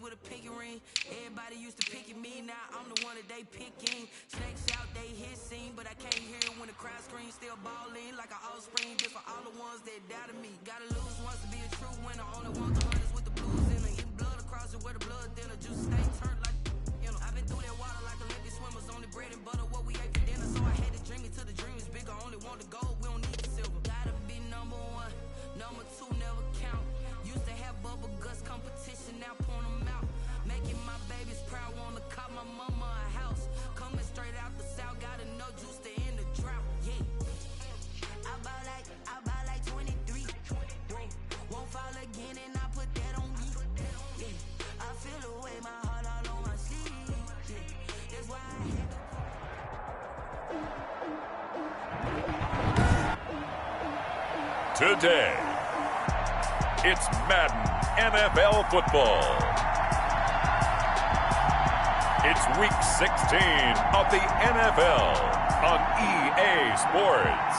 With a pinky ring, everybody used to pick at me. Now I'm the one that they picking. Snakes out, they hit scene, but I can't hear it when the crowd screams. Still balling like an offspring, just for all the ones that doubted me. Gotta lose once to be a true winner. Only want the hunters with the blues in it. Eating blood across it where the blood thinner. Juice stay turned like I've been through that water like Olympic swimmers. Only bread and butter what we ate for dinner. So I had to dream it till the dream is bigger. Only want the gold, we don't need the silver. Gotta be number one, number two never count. Used to have bubble guts competition, now point them out. Making my babies proud, wanna cop my mama a house. Coming straight out the south, gotta know juice to end the drought. Yeah, I buy like 23. Won't fall again, and I put that on me. Yeah, I feel the way, my heart all on my sleeve. Yeah, that's why I had to. Today, it's Madden NFL football. It's week 16 of the NFL on EA Sports.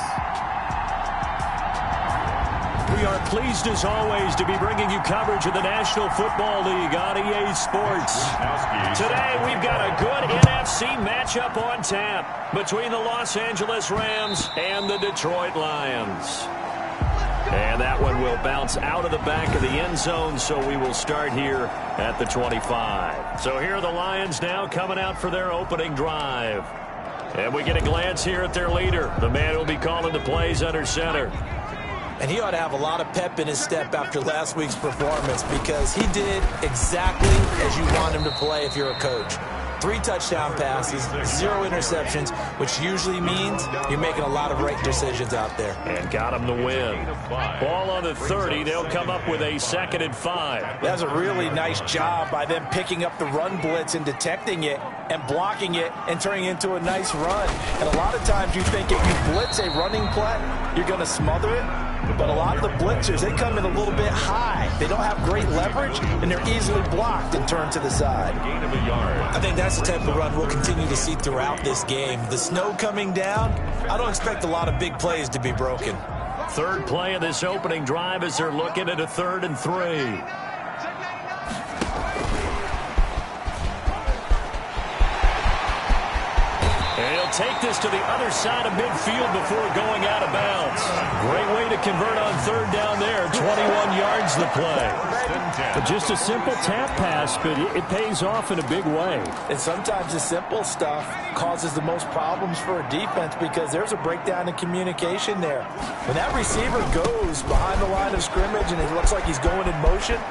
We are pleased as always to be bringing you coverage of the National Football League on EA Sports. Today we've got a good NFC matchup on tap between the Los Angeles Rams and the Detroit Lions. And that one will bounce out of the back of the end zone, so we will start here at the 25. So here are the Lions now coming out for their opening drive. And we get a glance here at their leader, the man who will be calling the plays under center. And he ought to have a lot of pep in his step after last week's performance, because he did exactly as you want him to play if you're a coach. 3 touchdown passes, 0 interceptions, which usually means you're making a lot of right decisions out there. And got him to win. Ball on the 30. They'll come up with a 2nd and 5. That's a really nice job by them picking up the run blitz and detecting it and blocking it and turning it into a nice run. And a lot of times you think if you blitz a running play, you're going to smother it. But a lot of the blitzers, they come in a little bit high. They don't have great leverage, and they're easily blocked and turned to the side. I think that's the type of run we'll continue to see throughout this game. The snow coming down, I don't expect a lot of big plays to be broken. Third play of this opening drive as they're looking at a 3rd and 3. Take this to the other side of midfield before going out of bounds. Great way to convert on 3rd down there. 21 yards the play. But just a simple tap pass, but it pays off in a big way. And sometimes the simple stuff causes the most problems for a defense because there's a breakdown in communication there. When that receiver goes behind the line of scrimmage and it looks like he's going in motion,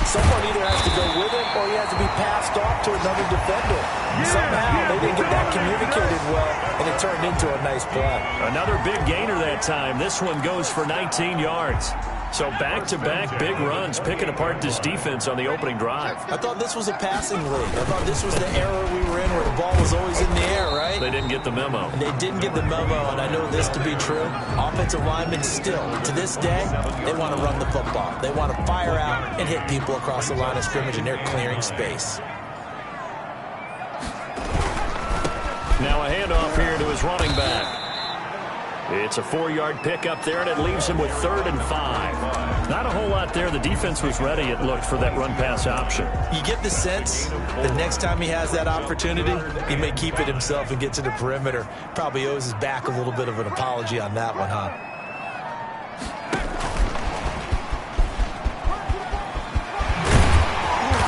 someone either has to go with him or he has to be passed off to another defender. Somehow they didn't get that communicated well, and it turned into a nice play. Another big gainer that time. This one goes for 19 yards. So back-to-back big runs, picking apart this defense on the opening drive. I thought this was a passing league. I thought this was the era we were in where the ball was always in the air, right? They didn't get the memo. And they didn't get the memo, and I know this to be true. Offensive linemen still, to this day, they want to run the football. They want to fire out and hit people across the line of scrimmage, and they're clearing space. Now a handoff here to his running back. It's a 4-yard pickup there, and it leaves him with 3rd and 5. Not a whole lot there. The defense was ready, it looked, for that run-pass option. You get the sense the next time he has that opportunity, he may keep it himself and get to the perimeter. Probably owes his back a little bit of an apology on that one, huh?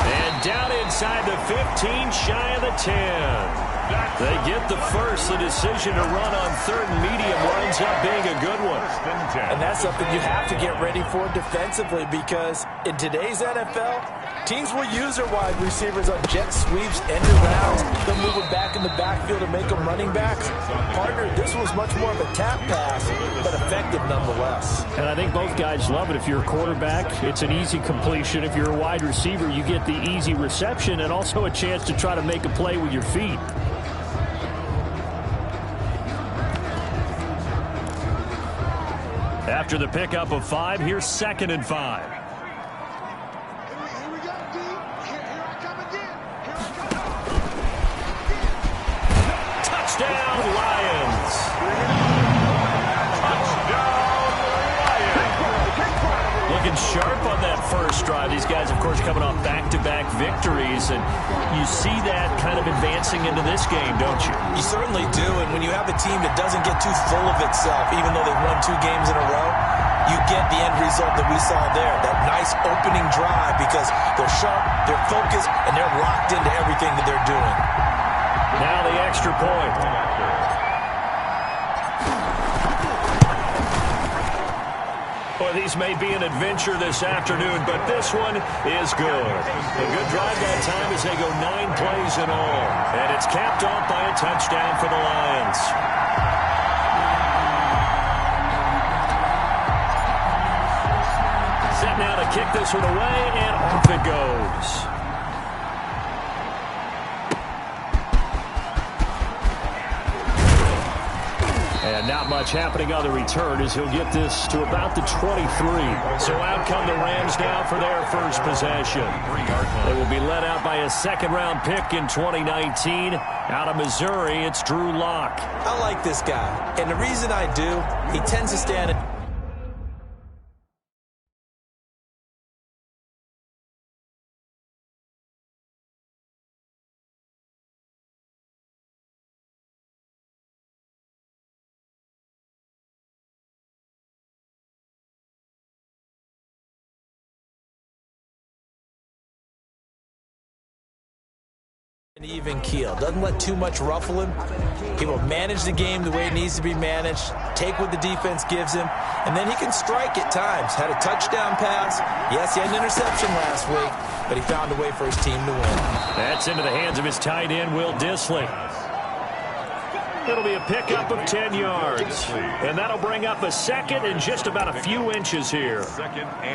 And down inside the 15, shy of the 10. They get the first. The decision to run on 3rd and medium winds up being a good one. And that's something you have to get ready for defensively, because in today's NFL, teams will use their wide receivers on jet sweeps, end arounds. They'll move them back in the backfield and make them running backs. Partner, this was much more of a tap pass, but effective nonetheless. And I think both guys love it. If you're a quarterback, it's an easy completion. If you're a wide receiver, you get the easy reception and also a chance to try to make a play with your feet. After the pickup of 5, here's 2nd and 5. Touchdown, Lions. Looking sharp on that first drive. These guys, of course, coming off back-to-back victories, and you see that kind of advancing into this game, don't you? You certainly do, and when you have a team that doesn't get too full of itself, even though they've won 2 games in a row, you get the end result that we saw there, that nice opening drive, because they're sharp, they're focused, and they're locked into everything that they're doing. Now the extra point. Well, these may be an adventure this afternoon, but this one is good. A good drive that time as they go 9 plays in all. And it's capped off by a touchdown for the Lions. Set now to kick this one away, and off it goes. And not much happening on the return as he'll get this to about the 23. So out come the Rams now for their first possession. They will be led out by a second-round pick in 2019. Out of Missouri, it's Drew Lock. I like this guy, and the reason I do, he tends to stand... an even keel. Doesn't let too much ruffle him. He will manage the game the way it needs to be managed, take what the defense gives him, and then he can strike at times. Had a touchdown pass. Yes, he had an interception last week, but he found a way for his team to win. That's into the hands of his tight end, Will Dissly. It'll be a pickup of 10 yards. And that'll bring up a second and just about a few inches here.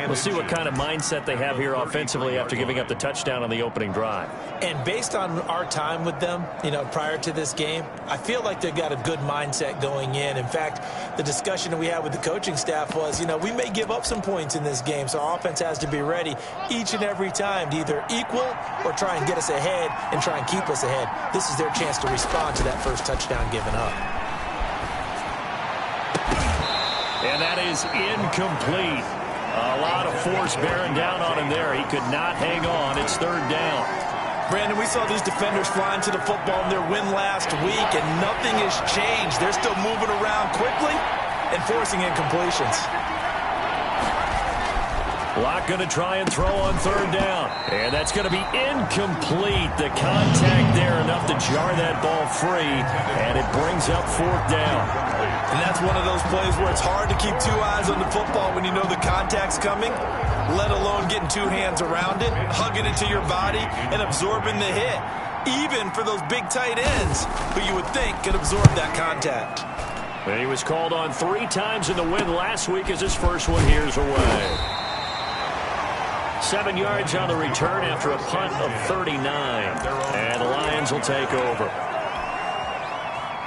We'll see what kind of mindset they have here offensively after giving up the touchdown on the opening drive. And based on our time with them, prior to this game, I feel like they've got a good mindset going in. In fact, the discussion that we had with the coaching staff was, we may give up some points in this game, so our offense has to be ready each and every time to either equal or try and get us ahead and try and keep us ahead. This is their chance to respond to that first touchdown given up. And that is incomplete. A lot of force bearing down on him there. He could not hang on. It's third down. Brandon, we saw these defenders flying to the football in their win last week, and nothing has changed. They're still moving around quickly and forcing incompletions. Lock going to try and throw on third down. And that's going to be incomplete. The contact there enough to jar that ball free. And it brings up fourth down. And that's one of those plays where it's hard to keep 2 eyes on the football when you know the contact's coming, let alone getting 2 hands around it, hugging it to your body, and absorbing the hit. Even for those big tight ends who you would think could absorb that contact. And he was called on 3 times in the win last week as his first one here's away. 7 yards on the return after a punt of 39. And the Lions will take over.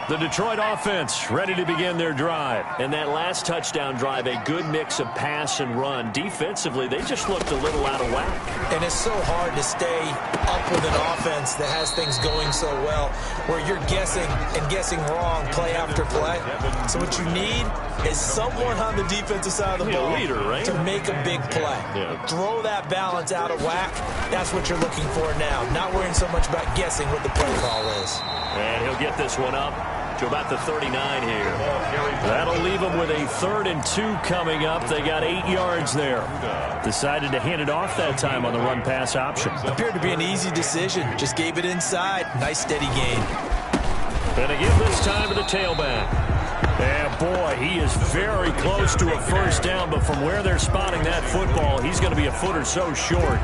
The Detroit offense ready to begin their drive. And that last touchdown drive, a good mix of pass and run. Defensively, they just looked a little out of whack. And it's so hard to stay up with an offense that has things going so well, where you're guessing and guessing wrong play after play. So what you need is someone on the defensive side of the ball leader, right? to make a big play. Yeah. Throw that balance out of whack. That's what you're looking for now. Not worrying so much about guessing what the play call is. And he'll get this one up to about the 39 here. That'll leave them with a 3rd and 2 coming up. They got 8 yards there. Decided to hand it off that time on the run-pass option. Appeared to be an easy decision. Just gave it inside. Nice steady gain. And to give this time to the tailback. And boy, he is very close to a first down, but from where they're spotting that football, he's going to be a foot or so short.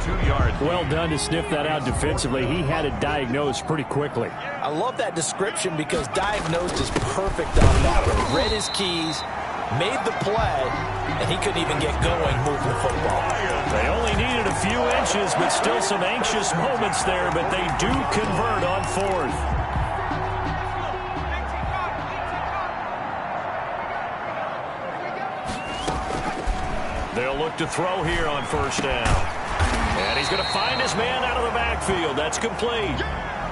2 yards. Well done to sniff that out defensively. He had it diagnosed pretty quickly. I love that description because diagnosed is perfect on that one. Read his keys, made the play, and he couldn't even get going moving the football. They only needed a few inches, but still some anxious moments there, but they do convert on 4th. They'll look to throw here on first down. And he's going to find his man out of the backfield. That's complete.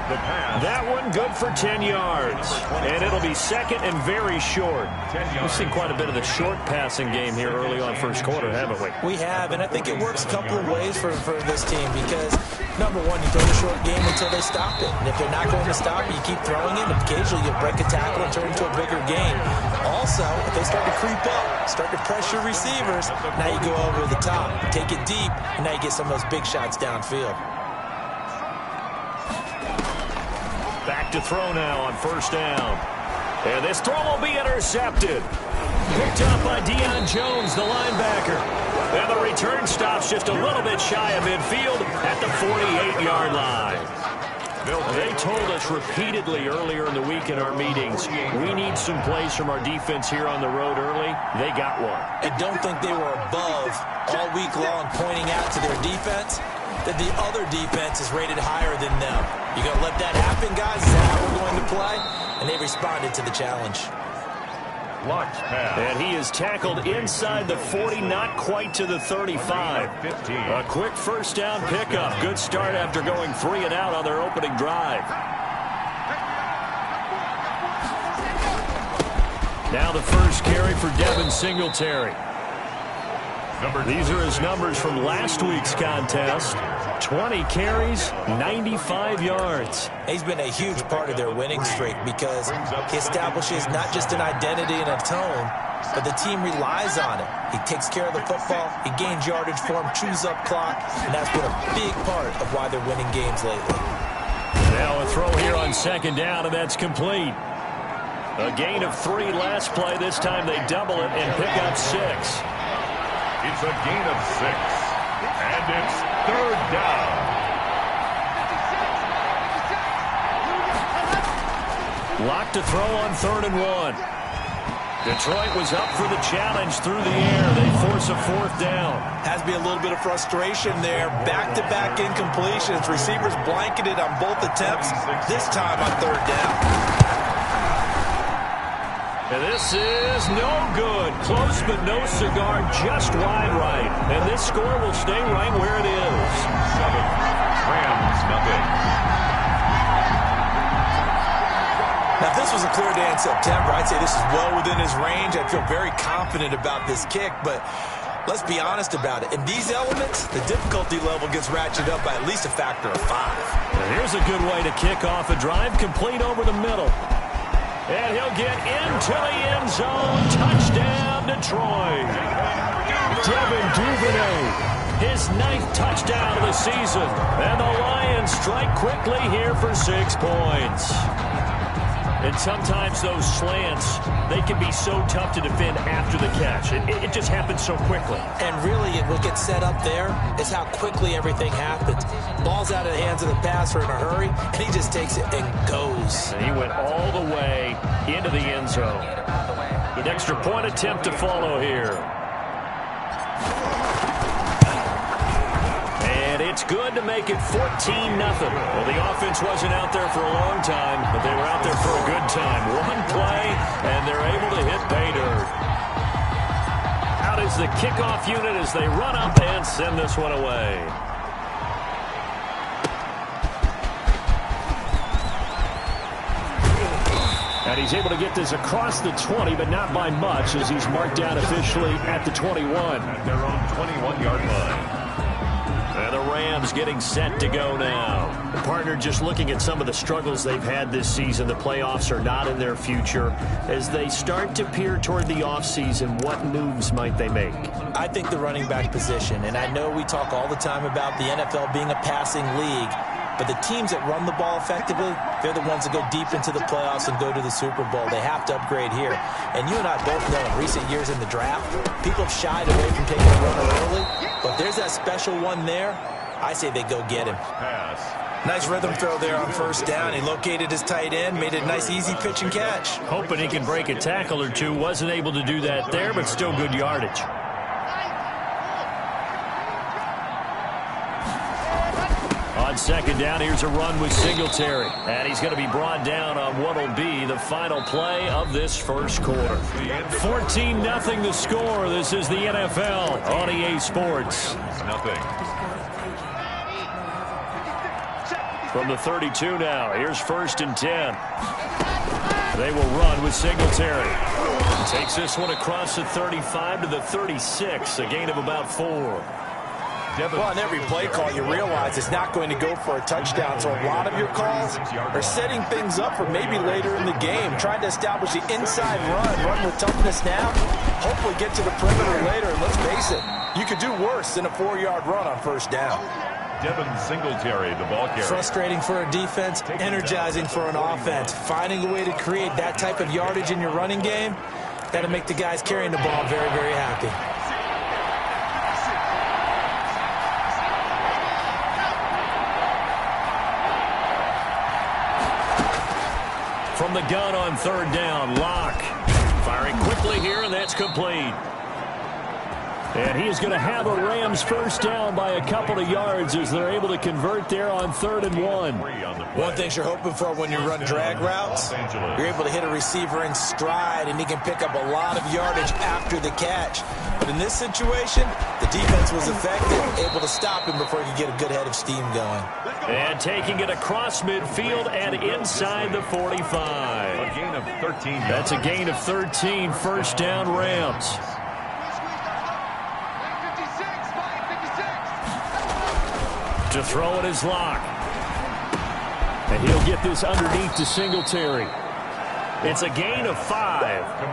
That one good for 10 yards. And it'll be second and very short. We've seen quite a bit of the short passing game here early on first quarter, haven't we? We have, and I think it works a couple of ways for this team because, number one, you throw the short game until they stop it. And if they're not going to stop it, you keep throwing it, and occasionally you'll break a tackle and turn it into a bigger game. Also, if they start to creep up, start to pressure receivers, now you go over the top, take it deep, and now you get some of those big shots downfield. Back to throw now on first down. And this throw will be intercepted. Picked up by Deion Jones, the linebacker. And the return stops just a little bit shy of midfield at the 48-yard line. They told us repeatedly earlier in the week in our meetings, we need some plays from our defense here on the road early. They got one. I don't think they were above all week long pointing out to their defense that the other defense is rated higher than them. You going to let that happen, guys? Is that how we're going to play? And they responded to the challenge. And he is tackled inside the 40, not quite to the 35. A quick first down pickup. Good start after going 3 and out on their opening drive. Now the first carry for Devin Singletary. These are his numbers from last week's contest. 20 carries, 95 yards. He's been a huge part of their winning streak because he establishes not just an identity and a tone, but the team relies on it. He takes care of the football, he gains yardage for him, chews up clock, and that's been a big part of why they're winning games lately. Now a throw here on second down, and that's complete. A gain of 3 last play. This time they double it and pick up 6. It's a gain of 6, and it's third down. Locked to throw on 3rd and 1. Detroit was up for the challenge through the air. They force a 4th down. Has to be a little bit of frustration there. Back-to-back incompletions. Receivers blanketed on both attempts, this time on 3rd down. And this is no good. Close but no cigar, just wide right. And this score will stay right where it is. 7, Rams nothing. Now, if this was a clear day in September, I'd say this is well within his range. I'd feel very confident about this kick, but let's be honest about it. In these elements, the difficulty level gets ratcheted up by at least a factor of 5. And here's a good way to kick off a drive, complete over the middle. And he'll get into the end zone. Touchdown, Detroit. Devin Duvernay, his 9th touchdown of the season. And the Lions strike quickly here for 6 points. And sometimes those slants, they can be so tough to defend after the catch. It just happens so quickly. And really, what gets set up there is how quickly everything happens. Ball's out of the hands of the passer in a hurry, and he just takes it and goes. And he went all the way into the end zone. An extra point attempt to follow here. And it's good to make it 14-0. Well, the offense wasn't out there for a long time, but they were out there for a good time. One play, and they're able to hit pay dirt. Out is the kickoff unit as they run up and send this one away. And he's able to get this across the 20, but not by much, as he's marked down officially at the 21. At their own 21-yard line. And the Rams getting set to go now. The partner, just looking at some of the struggles they've had this season, the playoffs are not in their future. As they start to peer toward the offseason, what moves might they make? I think the running back position, and I know we talk all the time about the NFL being a passing league, but the teams that run the ball effectively, they're the ones that go deep into the playoffs and go to the Super Bowl. They have to upgrade here. And you and I both know in recent years in the draft, people have shied away from taking a runner early. But if there's that special one there, I say they go get him. Pass. Nice rhythm throw there on first down. He located his tight end, made it a nice easy pitch and catch. Hoping he can break a tackle or two. Wasn't able to do that there, but still good yardage. On second down, here's a run with Singletary. And he's going to be brought down on what will be the final play of this first quarter. 14-0 the score. This is the NFL on EA Sports. Nothing. From the 32 now, here's 1st and 10. They will run with Singletary. Takes this one across the 35 to the 36, a gain of about 4. Well, on every play call, you realize it's not going to go for a touchdown, so a lot of your calls are setting things up for maybe later in the game, trying to establish the inside run with toughness now, hopefully get to the perimeter later, and let's face it, you could do worse than a 4-yard run on 1st down. Devin Singletary, the ball carrier. Frustrating for a defense, energizing for an offense. Finding a way to create that type of yardage in your running game, that'll make the guys carrying the ball very, very happy. From the gun on 3rd down, Locke. Firing quickly here, and that's complete. And he is going to have a Rams 1st down by a couple of yards as they're able to convert there on 3rd and 1. One thing you're hoping for when you run drag routes, you're able to hit a receiver in stride, and he can pick up a lot of yardage after the catch. But in this situation, the defense was effective, able to stop him before he could get a good head of steam going. And taking it across midfield and inside the 45. A gain of 13. That's a gain of 13, 1st down Rams. To throw it is Locke. And he'll get this underneath to Singletary. It's a gain of 5,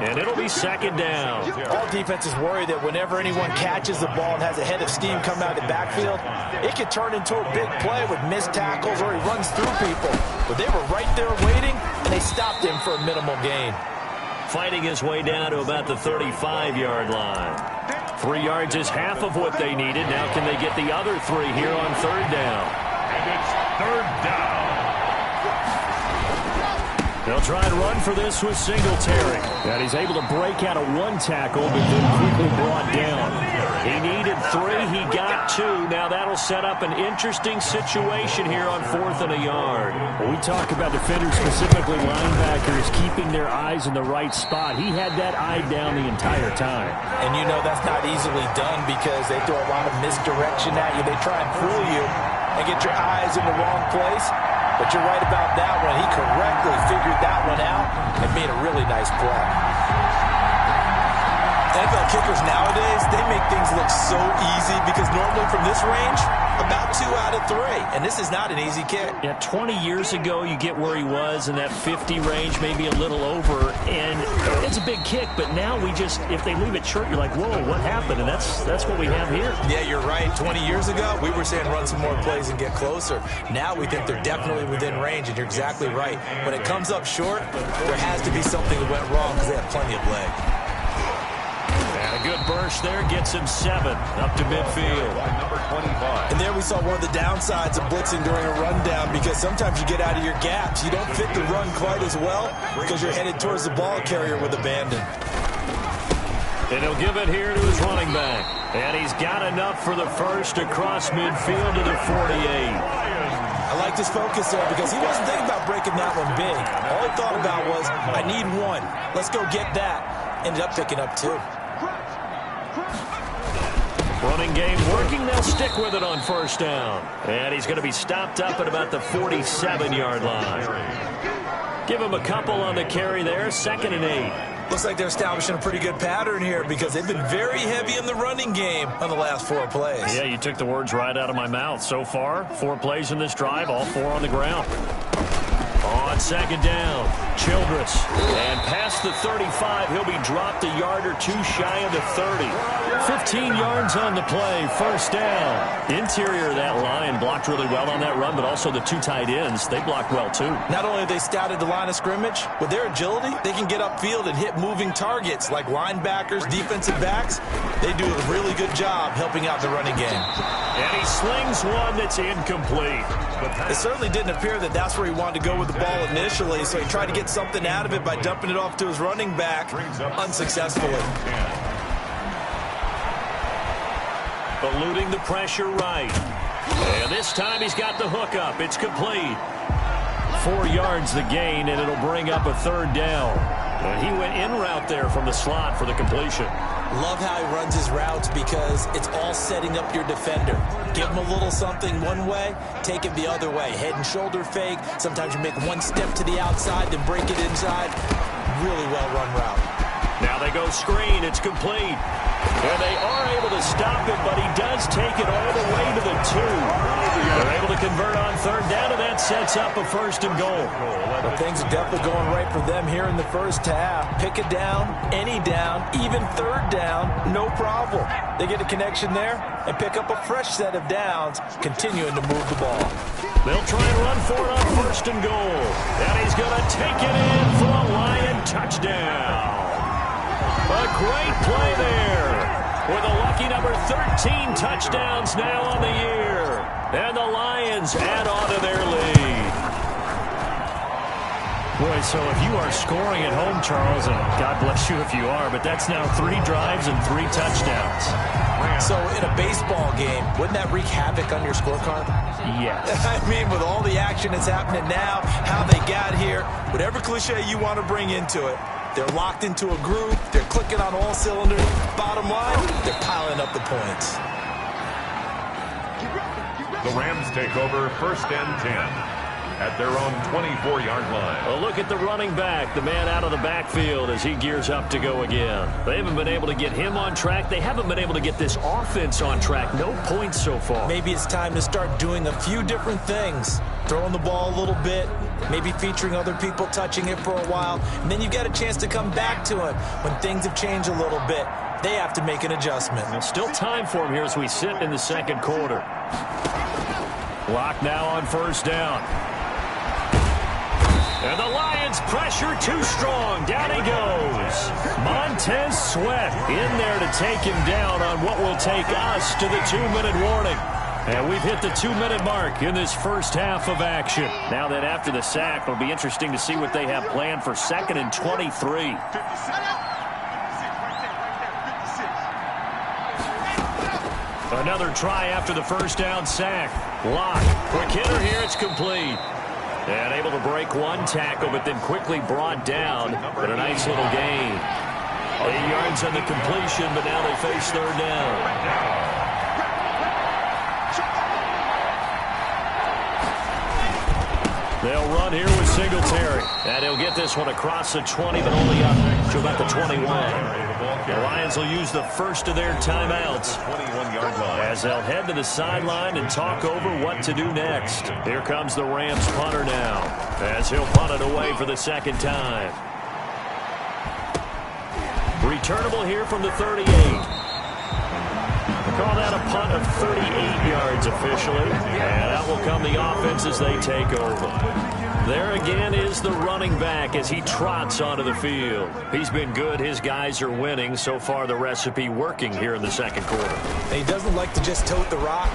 and it'll be 2nd down. All defenses worry that whenever anyone catches the ball and has a head of steam come out of the backfield, it could turn into a big play with missed tackles or he runs through people. But they were right there waiting, and they stopped him for a minimal gain. Fighting his way down to about the 35-yard line. 3 yards is half of what they needed. Now can they get the other 3 here on 3rd down? And it's 3rd down. They'll try and run for this with Singletary. And he's able to break out of 1 tackle, but then quickly brought down. He needed 3. He got 2. Now that'll set up an interesting situation here on 4th and a yard. When we talk about defenders, specifically linebackers, keeping their eyes in the right spot. He had that eye down the entire time. And you know that's not easily done because they throw a lot of misdirection at you. They try and fool you and get your eyes in the wrong place. But you're right about that one. He correctly figured that one out and made a really nice play. NFL kickers nowadays, they make things look so easy because normally from this range, about 2 out of 3. And this is not an easy kick. Yeah, 20 years ago, you get where he was in that 50 range, maybe a little over. And it's a big kick, but now we just, if they leave it short, you're like, whoa, what happened? And that's what we have here. Yeah, you're right. 20 years ago, we were saying run some more plays and get closer. Now we think they're definitely within range, and you're exactly right. When it comes up short, there has to be something that went wrong because they have plenty of leg. And a good burst there gets him 7 up to midfield. Number 25. And there we saw one of the downsides of blitzing during a rundown because sometimes you get out of your gaps. You don't fit the run quite as well because you're headed towards the ball carrier with abandon. And he'll give it here to his running back. And he's got enough for the first across midfield to the 48. I like this focus there because he wasn't thinking about breaking that one big. All he thought about was, I need 1. Let's go get that. Ended up picking up 2. Running game working. They'll stick with it on 1st down. And he's going to be stopped up at about the 47-yard line. Give him a couple on the carry there. 2nd and 8. Looks like they're establishing a pretty good pattern here because they've been very heavy in the running game on the last 4 plays. Yeah, you took the words right out of my mouth. So far, 4 plays in this drive, all 4 on the ground. On 2nd down, Childress. And past the 35, he'll be dropped a yard or 2 shy of the 30. 15 yards on the play, 1st down. Interior of that line blocked really well on that run, but also the 2 tight ends, they blocked well too. Not only have they scouted the line of scrimmage, with their agility, they can get upfield and hit moving targets like linebackers, defensive backs. They do a really good job helping out the running game. And he slings one that's incomplete. It certainly didn't appear that that's where he wanted to go with the ball initially, so he tried to get something out of it by dumping it off to his running back unsuccessfully. Eluding the pressure right. And this time he's got the hook up. It's complete. 4 yards the gain, and it'll bring up a 3rd down. And he went in route there from the slot for the completion. Love how he runs his routes because it's all setting up your defender. Give him a little something one way, take it the other way. Head and shoulder fake. Sometimes you make one step to the outside, then break it inside. Really well-run route. Now they go screen. It's complete. And they are able to stop it, but he does take it all the way to the 2. They're able to convert on third down, and that sets up a first and goal. Well, things are definitely going right for them here in the first half. Pick a down, any down, even third down, no problem. They get a connection there and pick up a fresh set of downs, continuing to move the ball. They'll try and run for it on first and goal. And he's going to take it in for a Lion touchdown. A great play there with a lucky number 13 touchdowns now on the year. And the Lions add on to their lead. Boy, so if you are scoring at home, Charles, and God bless you if you are, but that's now 3 drives and 3 touchdowns. So in a baseball game, wouldn't that wreak havoc on your scorecard? Yes. I mean, with all the action that's happening now, how they got here, whatever cliche you want to bring into it, they're locked into a groove. They're clicking on all cylinders. Bottom line, they're piling up the points. The Rams take over first and 10 at their own 24-yard line. A look at the running back, the man out of the backfield as he gears up to go again. They haven't been able to get him on track. They haven't been able to get this offense on track. No points so far. Maybe it's time to start doing a few different things. Throwing the ball a little bit, maybe featuring other people touching it for a while, and then you've got a chance to come back to him when things have changed a little bit. They have to make an adjustment. There's still time for him here as we sit in the second quarter. Block now on first down. And the Lions pressure too strong. Down he goes. Montez Sweat in there to take him down on what will take us to the 2-minute warning. And we've hit the 2-minute mark in this first half of action. Now that after the sack, it'll be interesting to see what they have planned for 2nd and 23. Another try after the first down sack. Lock. Quick hitter here. It's complete. And able to break one tackle, but then quickly brought down. But a nice little gain. 8 yards on the completion, but now they face third down. They'll run here with Singletary. And he'll get this one across the 20, but only up to about the 21. The Lions will use the first of their timeouts as they'll head to the sideline and talk over what to do next. Here comes the Rams punter now as he'll punt it away for the second time. Returnable here from the 38. Call that a punt of 38 yards officially. And out will come the offense as they take over. There again is the running back as he trots onto the field. He's been good. His guys are winning. So far, the recipe working here in the second quarter. And he doesn't like to just tote the rock.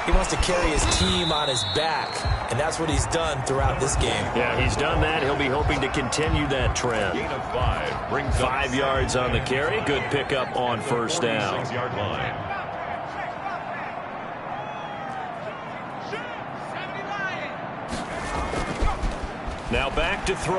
He wants to carry his team on his back. And that's what he's done throughout this game. Yeah, he's done that. He'll be hoping to continue that trend. Gain of 5 brings 5 yards on the carry. Good pickup on first down. 6-yard line. Now back to throw.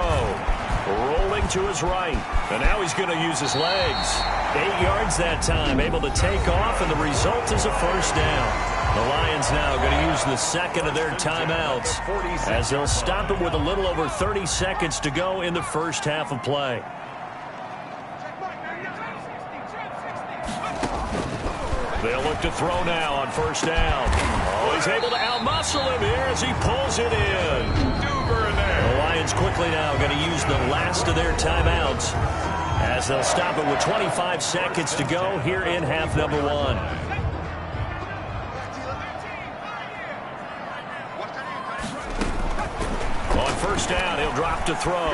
Rolling to his right. And now he's going to use his legs. 8 yards that time. Able to take off, and the result is a first down. The Lions now going to use the second of their timeouts as they'll stop it with a little over 30 seconds to go in the first half of play. They'll look to throw now on first down. Oh, he's able to outmuscle him here as he pulls it in. The Lions quickly now going to use the last of their timeouts as they'll stop it with 25 seconds to go here in half number 1. On first down, he'll drop to throw.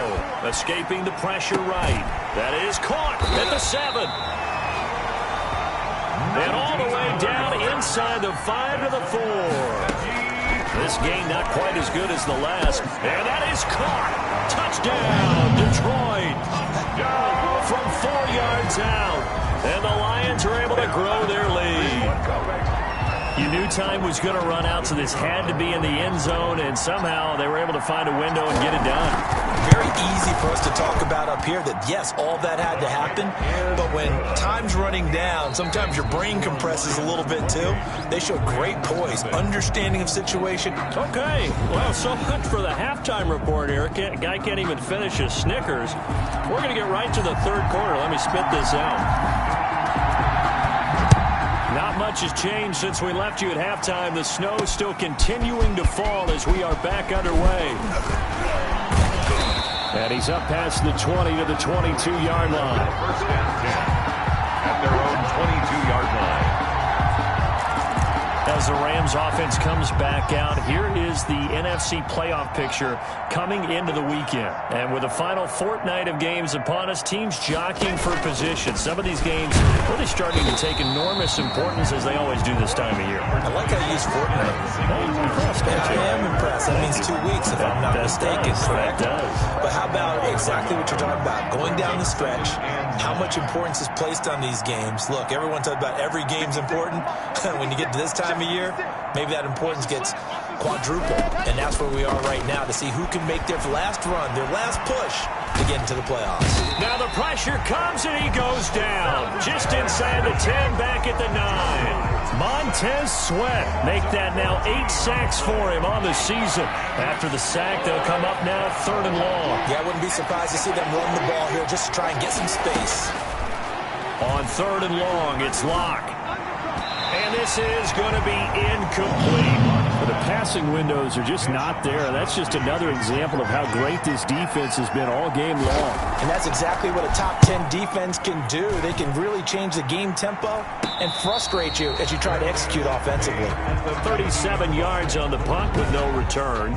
Escaping the pressure right. That is caught at the 7. And all the way down inside the 5 to the 4. This game not quite as good as the last. And that is caught. Touchdown, Detroit. From 4 yards out. And the Lions are able to grow their lead. You knew time was going to run out, so this had to be in the end zone, and somehow they were able to find a window and get it done. Very easy for us to talk about up here that, yes, all that had to happen, but when time's running down, sometimes your brain compresses a little bit too. They showed great poise, understanding of situation. Okay, well, so much for the halftime report here. Guy can't even finish his Snickers. We're going to get right to the third quarter. Let me spit this out. Not much has changed since we left you at halftime. The snow is still continuing to fall as we are back underway. And he's up past the 20 to the 22-yard line. First and 10 at their own 22-yard line. As the Rams offense comes back out, here is the NFC playoff picture coming into the weekend. And with the final fortnight of games upon us, teams jockeying for position. Some of these games really starting to take enormous importance as they always do this time of year. I like how you use fortnight. I'm impressed, don't you? I am impressed. That means 2 weeks if I'm not mistaken, correct? That does. But how about exactly what you're talking about? Going down the stretch, how much importance is placed on these games. Look, everyone talks about every game's important. When you get to this time of year, maybe that importance gets quadrupled. And that's where we are right now to see who can make their last run, their last push to get into the playoffs. Now the pressure comes and he goes down. Just inside the 10, back at the 9. Montez Sweat make that now 8 sacks for him on the season. After the sack, they'll come up now 3rd and long. Yeah, I wouldn't be surprised to see them run the ball here just to try and get some space. On 3rd and long, it's Locke. And this is going to be incomplete. But the passing windows are just not there. That's just another example of how great this defense has been all game long. And that's exactly what a top 10 defense can do. They can really change the game tempo and frustrate you as you try to execute offensively. 37 yards on the punt with no return.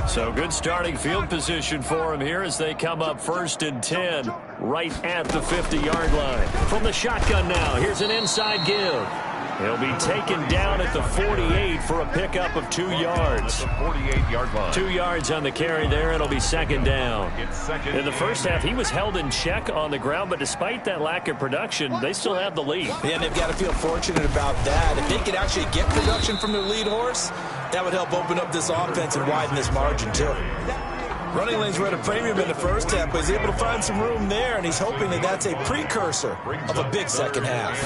So good starting field position for him here as they come up 1st and 10 right at the 50-yard line. From the shotgun now, here's an inside give. He'll be taken down at the 48 for a pickup of 2 yards. The 48-yard line. 2 yards on the carry there. It'll be 2nd down. It's second. In the first half, he was held in check on the ground, but despite that lack of production, they still have the lead. Yeah, and they've got to feel fortunate about that. If they could actually get production from their lead horse, that would help open up this offense and widen this margin, too. Running lanes were at a premium in the first half, but he's able to find some room there, and he's hoping that that's a precursor of a big second half.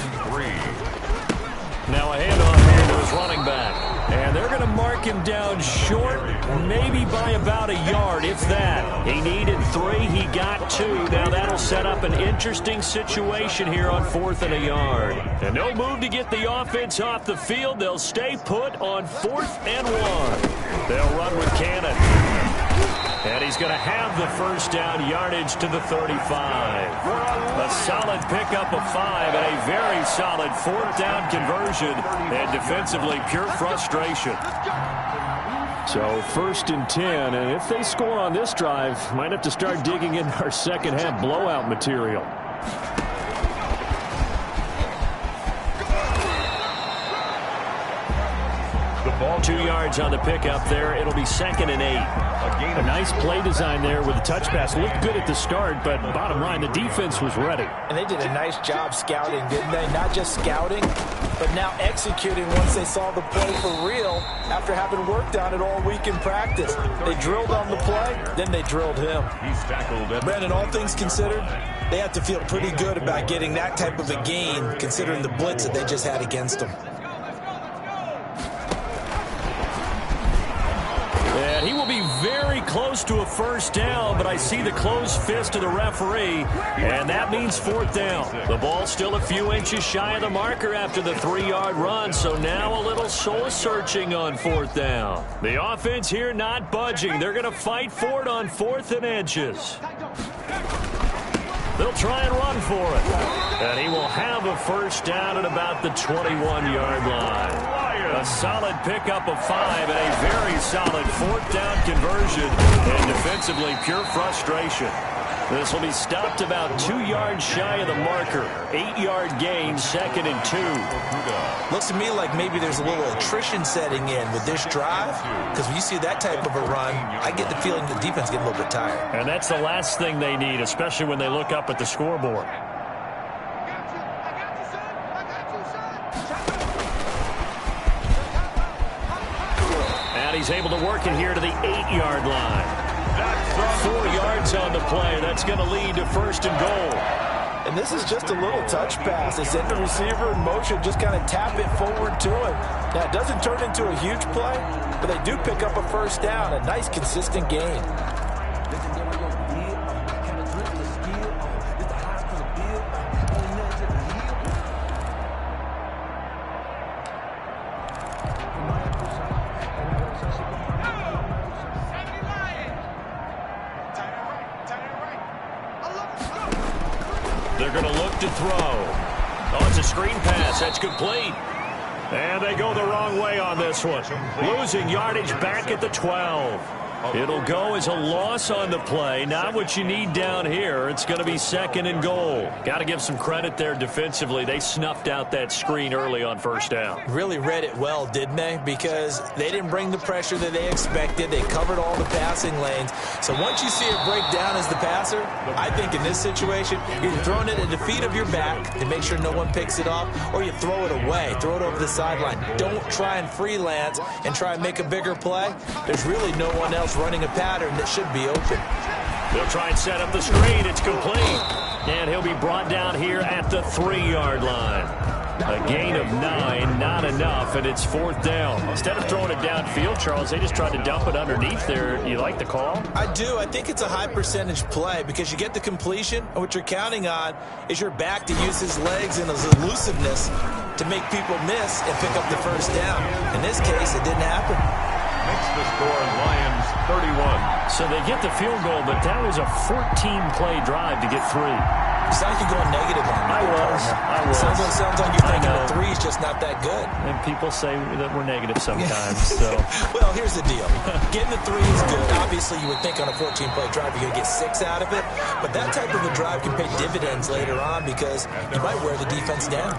Now a handoff here to his running back. And they're going to mark him down short, maybe by about a yard, if that. He needed 3. He got 2. Now that'll set up an interesting situation here on 4th and a yard. And no move to get the offense off the field. They'll stay put on 4th and 1. They'll run with Cannon. And he's going to have the first down, yardage to the 35. A solid pickup of 5 and a very solid 4th down conversion. And defensively, pure frustration. So 1st and 10, and if they score on this drive, might have to start digging in our second half blowout material. 2 yards on the pickup there. It'll be 2nd and 8. A nice play design there with a touch pass. Looked good at the start, but bottom line, the defense was ready. And they did a nice job scouting, didn't they? Not just scouting, but now executing once they saw the play for real after having worked on it all week in practice. They drilled on the play, then they drilled him. He's tackled. Brandon, all things considered, they have to feel pretty good about getting that type of a gain considering the blitz that they just had against them. And he will be very close to a first down, but I see the closed fist of the referee, and that means 4th down. The ball's still a few inches shy of the marker after the 3-yard run, so now a little soul-searching on 4th down. The offense here not budging. They're going to fight for it on 4th and inches. They'll try and run for it. And he will have a first down at about the 21-yard line. A solid pickup of 5 and a very solid 4th down conversion. And defensively, pure frustration. This will be stopped about 2 yards shy of the marker. 8-yard gain, 2nd and 2. Looks to me like maybe there's a little attrition setting in with this drive, because when you see that type of a run, I get the feeling the defense get a little bit tired. And that's the last thing they need, especially when they look up at the scoreboard. And he's able to work it here to the 8-yard line. 4 yards on the play. That's going to lead to 1st and goal. And this is just a little touch pass. They send the receiver in motion, just kind of tap it forward to him. Now, it doesn't turn into a huge play, but they do pick up a 1st down, a nice, consistent gain. They're going to look to throw. Oh, it's a screen pass. That's complete. And they go the wrong way on this one. Losing yardage back at the 12. It'll go as a loss on the play. Not what you need down here. It's going to be 2nd and goal. Got to give some credit there defensively. They snuffed out that screen early on 1st down. Really read it well, didn't they? Because they didn't bring the pressure that they expected. They covered all the passing lanes. So once you see it break down as the passer, I think in this situation, you're throwing it at the feet of your back to make sure no one picks it off, or you throw it away. Throw it over the sideline. Don't try and freelance and try and make a bigger play. There's really no one else running a pattern that should be open. They'll try and set up the screen. It's complete. And he'll be brought down here at the 3-yard line. A gain of 9, not enough, and it's 4th down. Instead of throwing it downfield, Charles, they just tried to dump it underneath there. You like the call? I do. I think it's a high percentage play because you get the completion, and what you're counting on is your back to use his legs and his elusiveness to make people miss and pick up the 1st down. In this case, it didn't happen. Makes the score Lions 31. So they get the field goal, but that was a 14-play drive to get 3. It's like you're going negative on me. I was. Sounds like you're thinking the 3 is just not that good. And people say that we're negative sometimes. So, well, here's the deal. Getting the 3 is good. Obviously, you would think on a 14-play drive you're going to get 6 out of it. But that type of a drive can pay dividends later on because you might wear the defense down.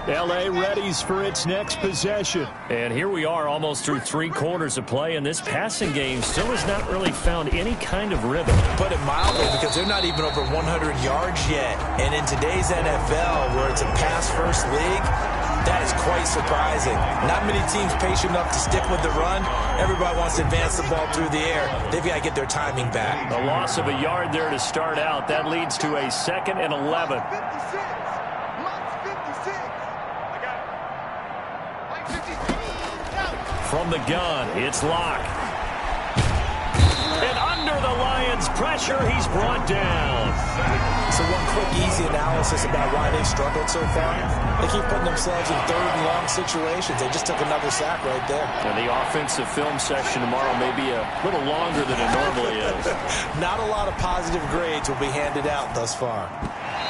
L.A. readies for its next possession. And here we are almost through 3 quarters of play, and this passing game still has not really found any kind of rhythm. Put it mildly, because they're not even over 100 yards yet. And in today's NFL, where it's a pass-first league, that is quite surprising. Not many teams patient enough to stick with the run. Everybody wants to advance the ball through the air. They've got to get their timing back. A loss of a yard there to start out. That leads to a 2nd and 11. From the gun, it's Locke. And under the Lions' pressure, he's brought down. So one quick, easy analysis about why they've struggled so far. They keep putting themselves in 3rd and long situations. They just took another sack right there. And the offensive film section tomorrow may be a little longer than it normally is. Not a lot of positive grades will be handed out thus far.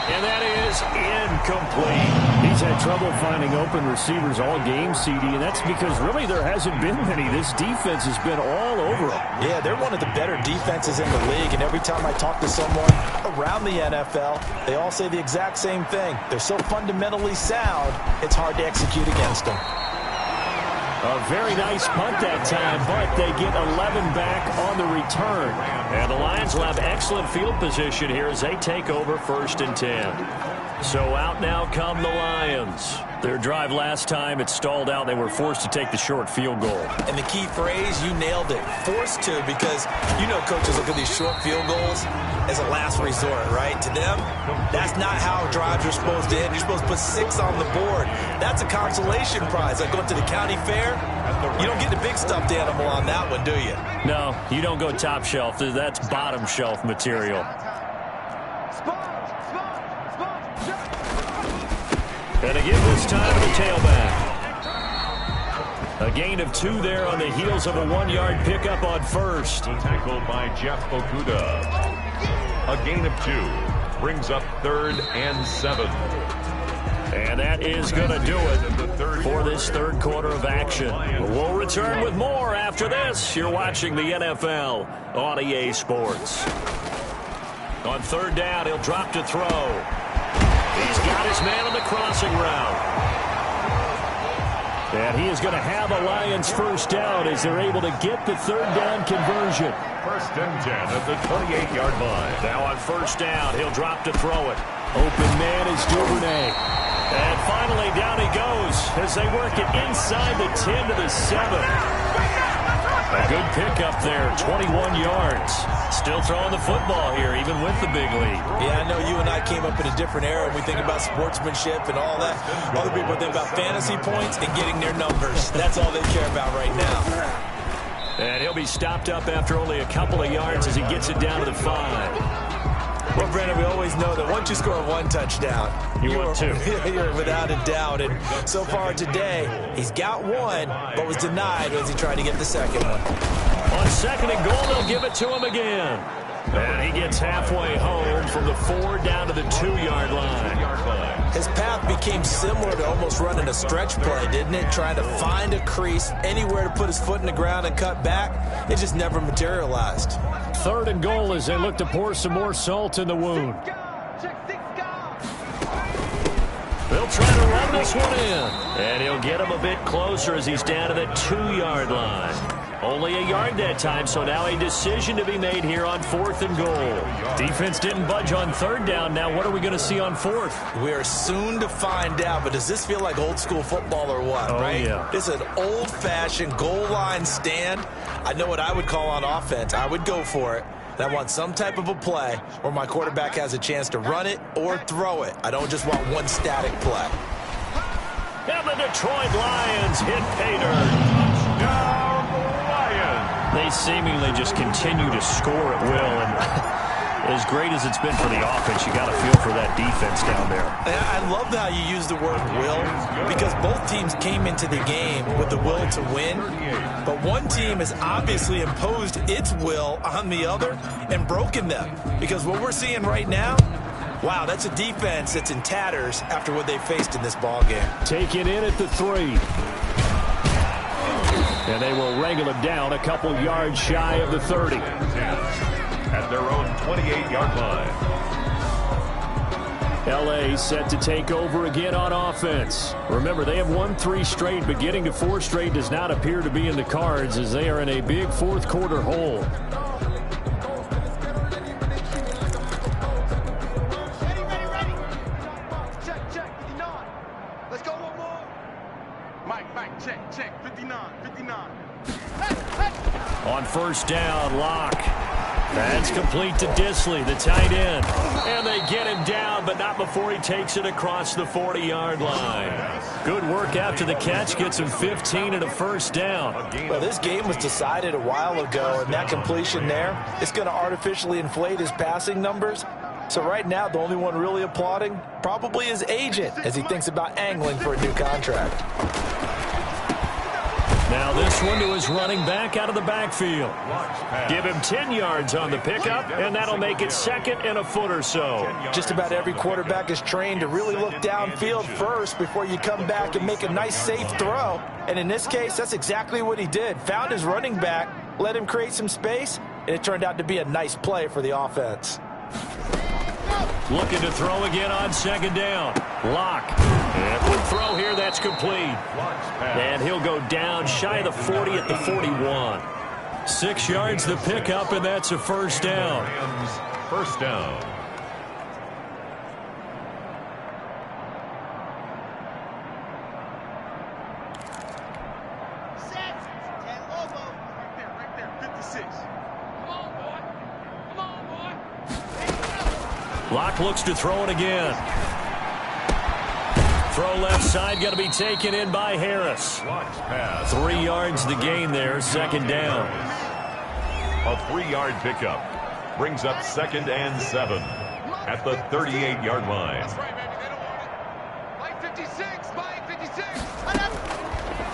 And that is incomplete. He's had trouble finding open receivers all game, CD, and that's because really there hasn't been many. This defense has been all over them. Yeah, they're one of the better defenses in the league, and every time I talk to someone around the NFL, they all say the exact same thing. They're so fundamentally sound, it's hard to execute against them. A very nice punt that time, but they get 11 back on the return. And the Lions will have excellent field position here as they take over 1st and 10. So out now come the Lions. Their drive last time, it stalled out. They were forced to take the short field goal. And the key phrase, you nailed it, forced to, because you know coaches look at these short field goals as a last resort, right? To them, that's not how drives are supposed to end. You're supposed to put 6 on the board. That's a consolation prize. Like going to the county fair, you don't get the big stuffed animal on that one, do you? No, you don't go top shelf. That's bottom shelf material. And again this time to the tailback. A gain of 2 there on the heels of a 1-yard pickup on 1st. Tackled by Jeff Okudah. A gain of 2 brings up 3rd and 7. And that is going to do it for this 3rd quarter of action. We'll return with more after this. You're watching the NFL on EA Sports. On 3rd down, he'll drop to throw. He's got his man on the crossing route. And he is going to have a Lions 1st down as they're able to get the 3rd down conversion. 1st and 10 at the 28-yard line. Now on 1st down, he'll drop to throw it. Open man is Duvernay. And finally, down he goes as they work it inside the 10 to the 7. A good pickup there, 21 yards. Still throwing the football here, even with the big lead. Yeah, I know you and I came up in a different era. We think about sportsmanship and all that. Other people think about fantasy points and getting their numbers. That's all they care about right now. And he'll be stopped up after only a couple of yards as he gets it down to the 5. Well, Brandon, we always know that once you score one touchdown, you want two. You're without a doubt. And so far today, he's got one, but was denied as he tried to get the second one. On 2nd and goal, they'll give it to him again. And he gets halfway home from the 4 down to the 2-yard line. His path became similar to almost running a stretch play, didn't it? Trying to find a crease, anywhere to put his foot in the ground and cut back. It just never materialized. 3rd and goal as they look to pour some more salt in the wound. They'll try to run this one in. And he'll get him a bit closer as he's down to the 2-yard line. Only a yard that time, so now a decision to be made here on 4th and goal. Defense didn't budge on 3rd down. Now what are we going to see on 4th? We are soon to find out, but does this feel like old school football or what, right? Yeah. This is an old-fashioned goal line stand. I know what I would call on offense. I would go for it. And I want some type of a play where my quarterback has a chance to run it or throw it. I don't just want one static play. And the Detroit Lions hit pay dirt. They seemingly just continue to score at will, and as great as it's been for the offense, you got to feel for that defense down there. I love how you use the word will, because both teams came into the game with the will to win, but one team has obviously imposed its will on the other and broken them, because what we're seeing right now, wow, that's a defense that's in tatters after what they faced in this ball game. Take it in at the 3. And they will wrangle him down a couple yards shy of the 30. At their own 28-yard line. L.A. set to take over again on offense. Remember, they have won 3 straight, but getting to 4 straight does not appear to be in the cards as they are in a big fourth-quarter hole. On 1st down, Locke. That's complete to Disley, the tight end. And they get him down, but not before he takes it across the 40-yard line. Good work after the catch, gets him 15 and a 1st down. Well, this game was decided a while ago, and that completion there is going to artificially inflate his passing numbers. So right now, the only one really applauding probably his agent as he thinks about angling for a new contract. Now this one to his running back out of the backfield. Give him 10 yards on the pickup, and that'll make it 2nd and a foot or so. Just about every quarterback is trained to really look downfield first before you come back and make a nice, safe throw. And in this case, that's exactly what he did. Found his running back, let him create some space, and it turned out to be a nice play for the offense. Looking to throw again on 2nd down. Locke. And quick throw here, that's complete. And he'll go down shy of the 40 at the 41. 6 yards the pickup, and that's a 1st down. 1st down. Locke looks to throw it again. Throw left side, got to be taken in by Harris. 3 yards the gain there, 2nd down. A 3-yard pickup brings up 2nd and 7 at the 38-yard line.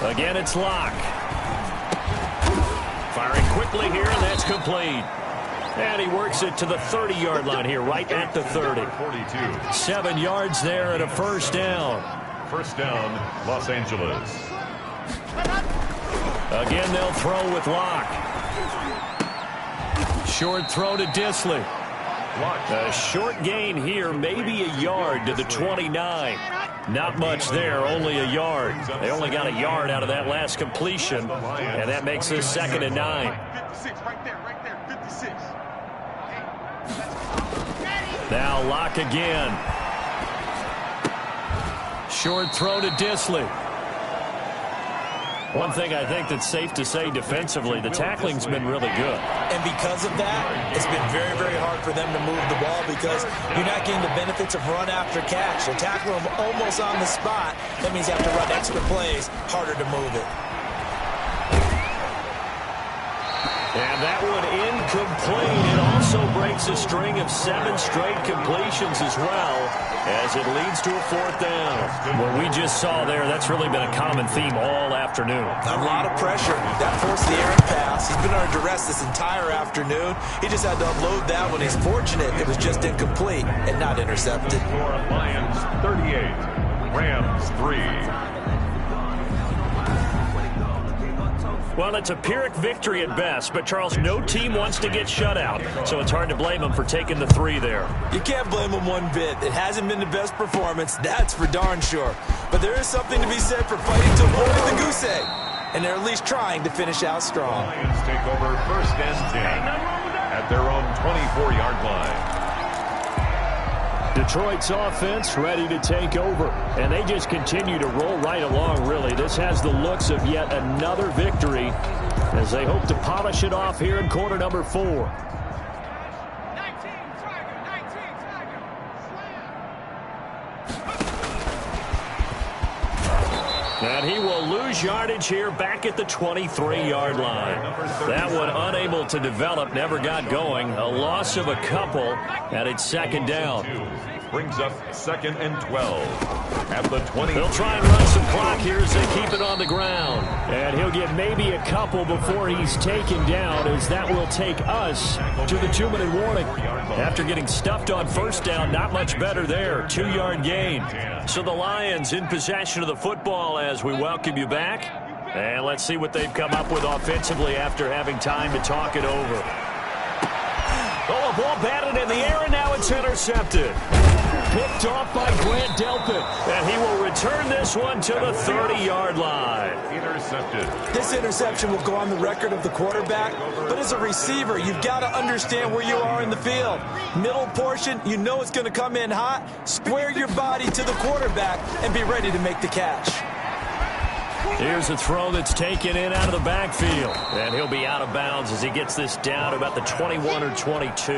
Again, it's Locke. Firing quickly here, and that's complete. And he works it to the 30-yard line here, right at the 30. 42. 7 yards there and a 1st down. 1st down, Los Angeles. Again, they'll throw with Locke. Short throw to Disley. A short gain here, maybe a yard to the 29. Not much there, only a yard. They only got a yard out of that last completion, and that makes this 2nd and 9. Now Locke again. Short throw to Dissly. One thing I think that's safe to say defensively, the tackling's been really good. And because of that, it's been very, very hard for them to move the ball because you're not getting the benefits of run after catch. They tackle them almost on the spot. That means you have to run extra plays, harder to move it. And that one incomplete. It also breaks a string of 7 straight completions as well as it leads to a 4th down. What we just saw there, that's really been a common theme all afternoon. A lot of pressure. That forced the errant pass. He's been under duress this entire afternoon. He just had to unload that one. He's fortunate it was just incomplete and not intercepted. Lions 38, Rams 3. Well, it's a Pyrrhic victory at best, but, Charles, no team wants to get shut out, so it's hard to blame them for taking the 3 there. You can't blame them one bit. It hasn't been the best performance, that's for darn sure. But there is something to be said for fighting to avoid the goose egg, and they're at least trying to finish out strong. Lions take over 1st and 10 at their own 24-yard line. Detroit's offense ready to take over, and they just continue to roll right along, really. This has the looks of yet another victory as they hope to polish it off here in quarter number 4. And he will lose yardage here back at the 23-yard line. That one unable to develop, never got going. A loss of a couple, and it's 2nd down. Brings up 2nd and 12 at the 20. They'll try and run some clock here as they keep it on the ground. And he'll get maybe a couple before he's taken down, as that will take us to the 2-minute warning. After getting stuffed on 1st down, not much better there. 2-yard gain. So the Lions in possession of the football as we welcome you back. And let's see what they've come up with offensively after having time to talk it over. Oh, a ball batted in the air, and now it's intercepted. Picked off by Grant Delpit. And he will return this one to the 30-yard line. Intercepted. This interception will go on the record of the quarterback, but as a receiver, you've got to understand where you are in the field. Middle portion, you know it's going to come in hot. Square your body to the quarterback and be ready to make the catch. Here's a throw that's taken in out of the backfield. And he'll be out of bounds as he gets this down to about the 21 or 22.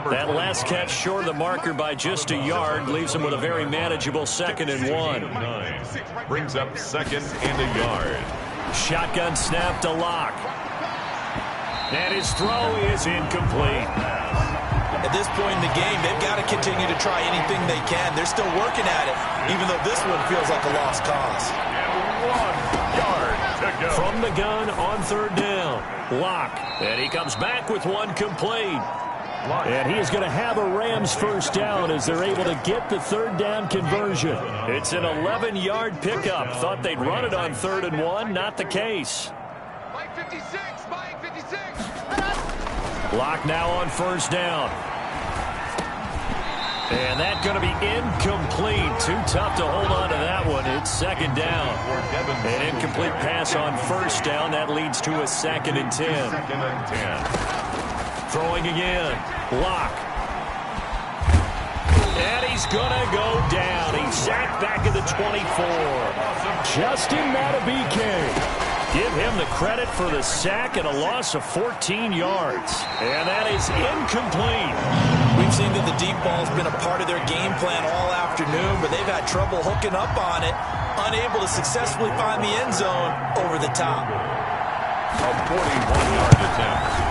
That last catch short of the marker by just a yard leaves him with a very manageable 2nd and 1. Brings up 2nd and a yard. Shotgun snap to Locke. And his throw is incomplete. At this point in the game, they've got to continue to try anything they can. They're still working at it, even though this one feels like a lost cause. 1 yard to go. From the gun on 3rd down. Locke. And he comes back with one complete. And he is going to have a Rams 1st down as they're able to get the 3rd down conversion. It's an 11-yard pickup. Thought they'd run it on 3rd and 1. Not the case. Mike 56, Mike 56. Locke now on 1st down. And that's going to be incomplete. Too tough to hold on to that one. It's 2nd down. An incomplete pass on 1st down. That leads to a 2nd and 10. 2nd and 10. Throwing again. Locke. And he's going to go down. He's sacked back at the 24. Justin Madubuike. Give him the credit for the sack and a loss of 14 yards. And that is incomplete. We've seen that the deep ball's been a part of their game plan all afternoon, but they've had trouble hooking up on it, unable to successfully find the end zone over the top. A 41-yard attempt.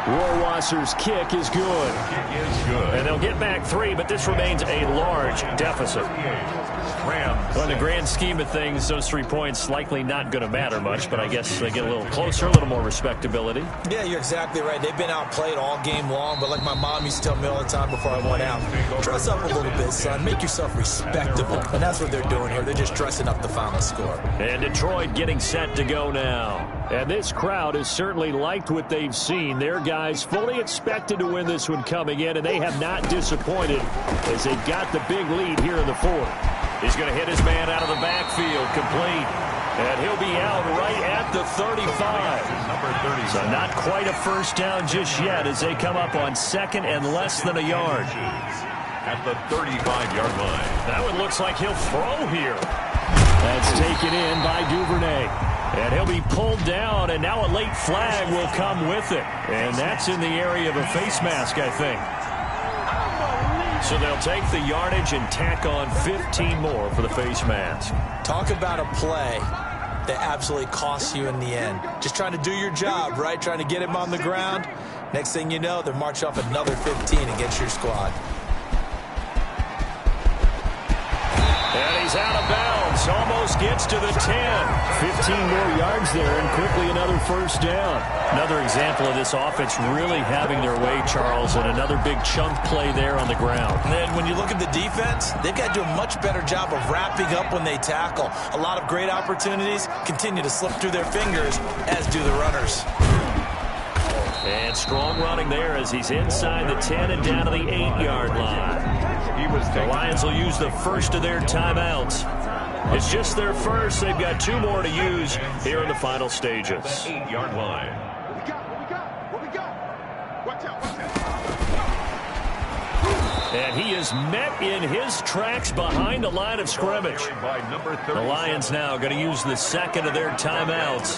Rohrwasser's kick is good. Kick is good. And they'll get back 3, but this remains a large deficit. Rams. Well, in the grand scheme of things, those 3 points likely not going to matter much, but I guess they get a little closer, a little more respectability. Yeah, you're exactly right. They've been outplayed all game long, but like my mom used to tell me all the time before I went out, dress up a little bit, son. Make yourself respectable. And that's what they're doing here. They're just dressing up the final score. And Detroit getting set to go now. And this crowd has certainly liked what they've seen. Their guys fully expected to win this one coming in, and they have not disappointed as they got the big lead here in the 4th. He's going to hit his man out of the backfield, complete. And he'll be out right at the 35. Number 30. So not quite a 1st down just yet as they come up on 2nd and less than a yard. at the 35-yard line. That one looks like he'll throw here. That's taken in by Duvernay. And he'll be pulled down, and now a late flag will come with it. And that's in the area of a face mask, I think. So they'll take the yardage and tack on 15 more for the face mask. Talk about a play that absolutely costs you in the end. Just trying to do your job, right? Trying to get him on the ground. Next thing you know, they're marching off another 15 against your squad. And he's out of bounds. Almost gets to the 10. 15 more yards there, and quickly another first down. Another example of this offense really having their way, Charles, and another big chunk play there on the ground. And then when you look at the defense, they've got to do a much better job of wrapping up when they tackle. A lot of great opportunities continue to slip through their fingers, as do the runners. And strong running there as he's inside the 10 and down to the 8-yard line. The Lions will use the first of their timeouts. It's just their first. They've got 2 more to use here in the final stages. 8-yard line. What we got? Watch out. And he is met in his tracks behind the line of scrimmage. The Lions now going to use the second of their timeouts.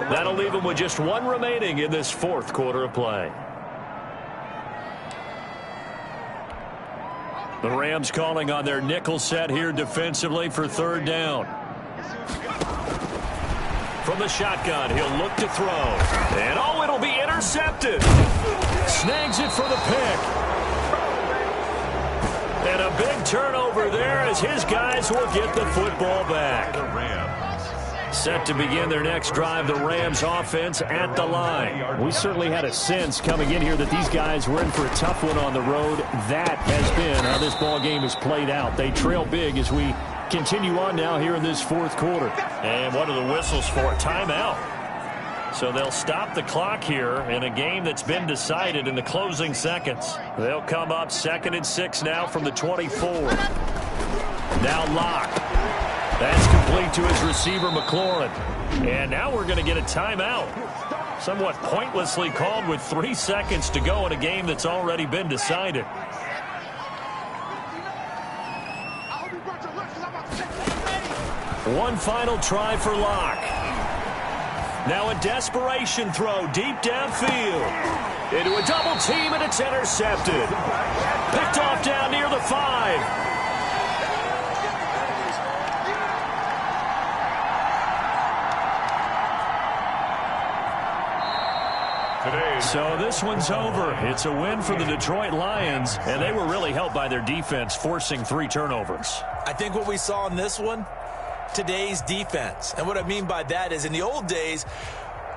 That'll leave them with just 1 remaining in this 4th quarter of play. The Rams calling on their nickel set here defensively for 3rd down. From the shotgun, he'll look to throw. And oh, it'll be intercepted. Snags it for the pick. And a big turnover there as his guys will get the football back. Set to begin their next drive, the Rams offense at the line. We certainly had a sense coming in here that these guys were in for a tough one on the road. That has been how this ball game has played out. They trail big as we continue on now here in this 4th quarter. And what are the whistles for? Timeout. So they'll stop the clock here in a game that's been decided in the closing seconds. They'll come up 2nd and 6 now from the 24. Now Locke. That's complete to his receiver, McLaurin. And now we're going to get a timeout. Somewhat pointlessly called with 3 seconds to go in a game that's already been decided. One final try for Locke. Now a desperation throw deep downfield. Into a double team, and it's intercepted. Picked off down near the 5. So this one's over. It's a win for the Detroit Lions, and they were really helped by their defense, forcing 3 turnovers. I think what we saw in this one, today's defense. And what I mean by that is in the old days,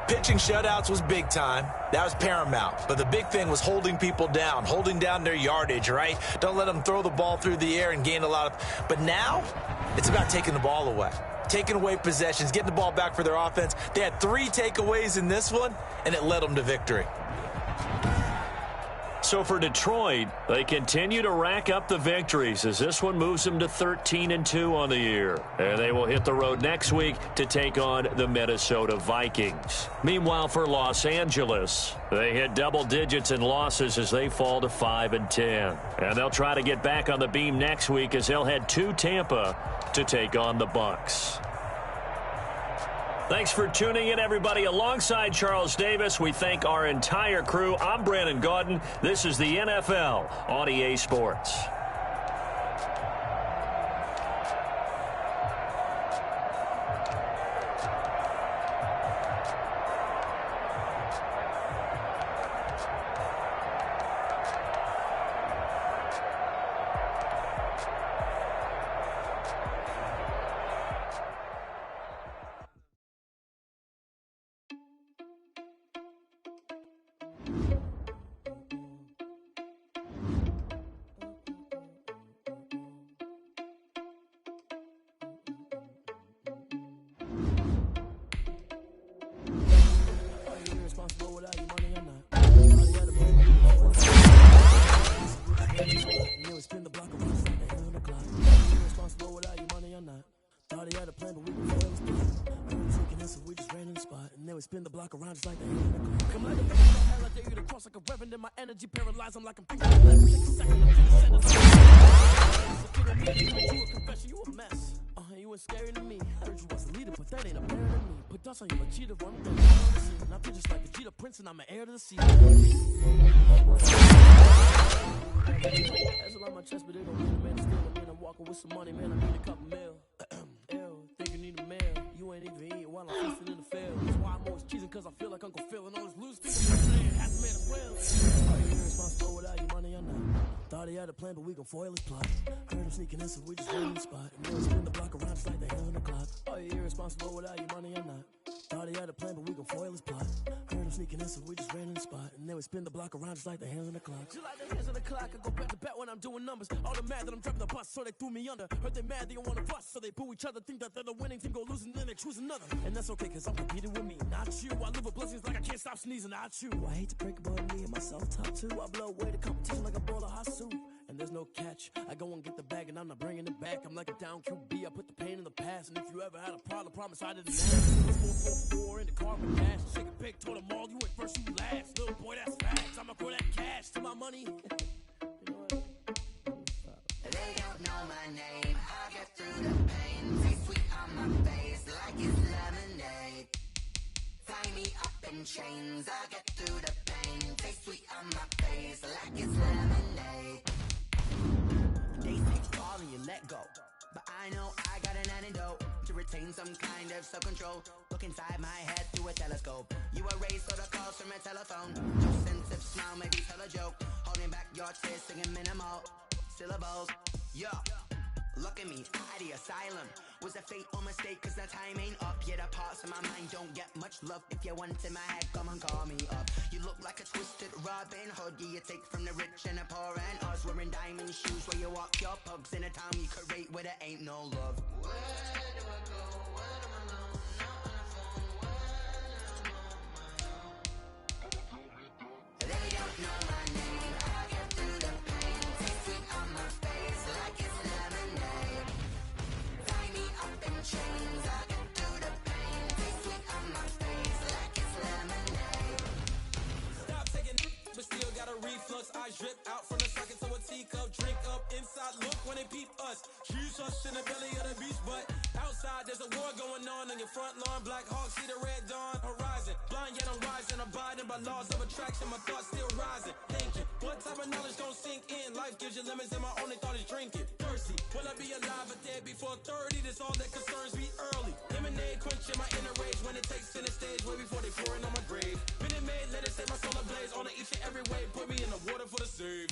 pitching shutouts was big time. That was paramount. But the big thing was holding people down, holding down their yardage, right? Don't let them throw the ball through the air and gain a lot of... But now, it's about taking the ball away. Taking away possessions, getting the ball back for their offense. They had 3 takeaways in this one, and it led them to victory. So for Detroit, they continue to rack up the victories as this one moves them to 13-2 on the year. And they will hit the road next week to take on the Minnesota Vikings. Meanwhile, for Los Angeles, they hit double digits in losses as they fall to 5-10. And they'll try to get back on the beam next week as they'll head to Tampa to take on the Bucs. Thanks for tuning in, everybody. Alongside Charles Davis, we thank our entire crew. I'm Brandon Gaudin. This is the NFL on EA Sports. Thought he had a plan, but we were failed to stop. We were taking us, so we just ran in the spot. And we spin the block around just like the hand. Come like a hell, I dare you to cross like a reverend in my energy paralyzed. I'm like I'm thinking take a second to do a confession, you a mess. You ain't scary to me. I heard you was a leader, but that ain't a bear to me. Put dust on you, a cheater, run down the scene. I feel just like the Jeter Prince, and I'm an heir to the sea. That's a lot on my chest, but they don't need a man to steal. I mean, I'm walking with some money, man. I need a couple mil. Ew, think you need a mail. You ain't even eating while I'm feasting in the field. That's why I'm always cheesing, cause I feel like Uncle Phil. And all this blues people playing half the man as well. Are you irresponsible without your money or not? Thought he had a plan, but we gon' foil his plot. Heard him sneaking in, so we just ran the spot. And then spin the block around just like the hand on the clock. Are you irresponsible without your money or not? Thought he had a plan, but we gon' foil his plot. Heard him sneaking in, so we just ran in the spot. And then we spin the block around just like the hands on the clock. Just like the hands on the clock, I go back to back when I'm doing numbers. All the mad that I'm driving the bus, so they threw me under. Heard they mad, they don't wanna bust, so they boo each other. Think that they're the winning team, go losing, then they choose another. And that's okay, cause I'm competing with me, not you. I live with blessings like I can't stop sneezing, not you. I hate to break about me and myself top two. I blow away the competition like a bowl of hot soup. And there's no catch. I go and get the bag and I'm not bringing it back. I'm like a down QB. I put the pain in the past. And if you ever had a problem, promise I didn't ask. 444 in the car with cash. Shake a big, told them all, you ain't first, you last. Little boy, that's facts. I'ma throw that cash to my money. You know what? They don't know my name. I get through the pain. Taste sweet on my face like it's lemonade. Tie me up in chains. I get through the pain. Taste sweet on my face like it's lemonade. They say fall and you let go. But I know I got an antidote to retain some kind of self-control. Look inside my head through a telescope. You erase all the calls from a telephone. Your sense of smile, maybe tell a joke. Holding back your tears, singing minimal syllables. Yeah, look at me, at the asylum. Was a fate or mistake, cause the time ain't up. Yeah, the parts of my mind don't get much love. If you want in my head, come and call me up. You look like a twisted Robin Hood. Yeah, you take from the rich and the poor and us. Wearing diamond shoes where you walk your pugs in a town you create where there ain't no love. Where do I go? When I'm alone? Not on the phone. When I'm on my own. They don't know my name. I get through the pain. Taste sweet on my face like it's lemonade. Tie me up in chains. I get through the pain. Taste sweet on my face like it's lemonade. Stop taking but still got a reflux. I drip out from the socket to a teacup. Drink up inside, look when they peep us. Choose us in the belly of the beast, but outside there's a war going on your front lawn. Black Hawk, see the red dawn horizon. Blind yet I'm rising, abiding by laws of attraction. My thoughts still rising, thinking what type of knowledge don't sink in? Life gives you limits and my only thought is drinking. Thirsty, will I be alive or dead before 30? That's all that concerns me early. Lemonade quenching my inner rage when it takes center stage way before they pouring on my grave. Been it made, let it set my soul ablaze on each and every way. Put me in the water for the save.